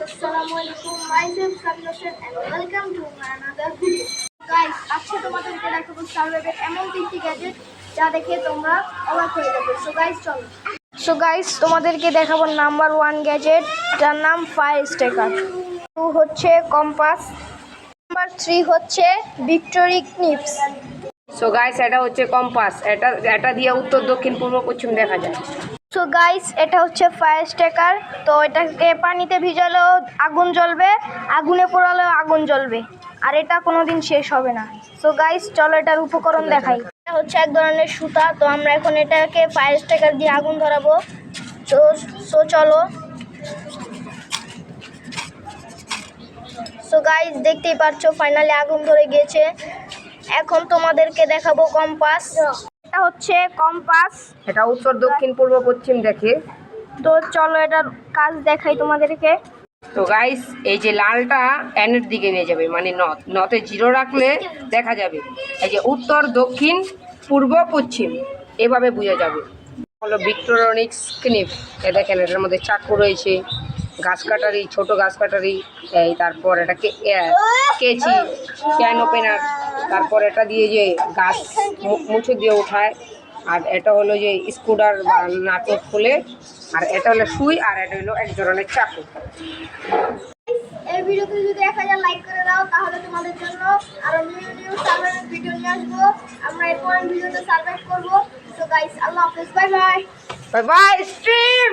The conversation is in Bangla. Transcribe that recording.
Assalamu alaikum. Myself Sagnashan and welcome to another video. Guys, আজকে তোমাদেরকে দেখাবো সার্ভাইভের এমন তিনটি গ্যাজেট যা দেখে তোমরা অবাক হয়ে যাবে। সো গাইস তোমাদেরকে দেখাবো নাম্বার 1 গ্যাজেট যার নাম ফায়ার স্টেকার। 2 হচ্ছে কম্পাস। নাম্বার 3 হচ্ছে ভিক্টোরি ক্লিপস। সো গাইস এটা হচ্ছে কম্পাস। এটা দিয়ে উত্তর দক্ষিণ পূর্ব পশ্চিম দেখা যায়। সো গাইস এটা হচ্ছে ফায়ার স্টেকার। তো এটাকে পানিতে ভিজালেও আগুন জ্বলবে, আগুনে পোড়ালেও আগুন জ্বলবে, আর এটা কোনোদিন শেষ হবে না। সো গাইস চলো এটার উপকরণ দেখাই। এটা হচ্ছে এক ধরনের সুতা। তো আমরা এখন এটাকে ফায়ার স্টেকার দিয়ে আগুন ধরাবো। সো চলো। সো গাইস দেখতেই পাচ্ছো ফাইনালি আগুন ধরে গিয়েছে। এখন তোমাদেরকে দেখাবো কম্পাস। এটা হচ্ছে কম্পাস। এটা উত্তর দক্ষিণ পূর্ব পশ্চিম দেখে। তো চলো এটার কাজ দেখাই তোমাদেরকে। তো গাইস এই যে লালটা এনের দিকে নিয়ে যাবে, মানে নতে জিরো রাখলে দেখা যাবে এই যে উত্তর দক্ষিণ পূর্ব পশ্চিম, এভাবে বোঝা যাবে। হলো ভিক্টোরনিক্স ক্লিপ। এ দেখেন এটার মধ্যে চাকু রয়েছে, গাছ কাটারি, ছোট গাছ কাটারি, এই তারপর এটাকে কেচি, ক্যান ওপেনার, তারপর এটা দিয়ে যে গাছ মুছে দিয়ে ওঠায়, আর এটা হলো যে স্ক্রুড্রাইভার বা নাটক খুলে, আর এটা হলো সুই, আর এটা হলো এক ধরনের চাকু। এই ভিডিওতে যদি 1000 লাইক করে দাও তাহলে তোমাদের জন্য আরো নিউ সার্ভাইভ ভিডিও নিয়ে আসবো। আমরা এরপর ভিডিওতে সার্ভাইভ করব। সো গাইস আল্লাহ হাফেজ, bye bye. Bye bye stream.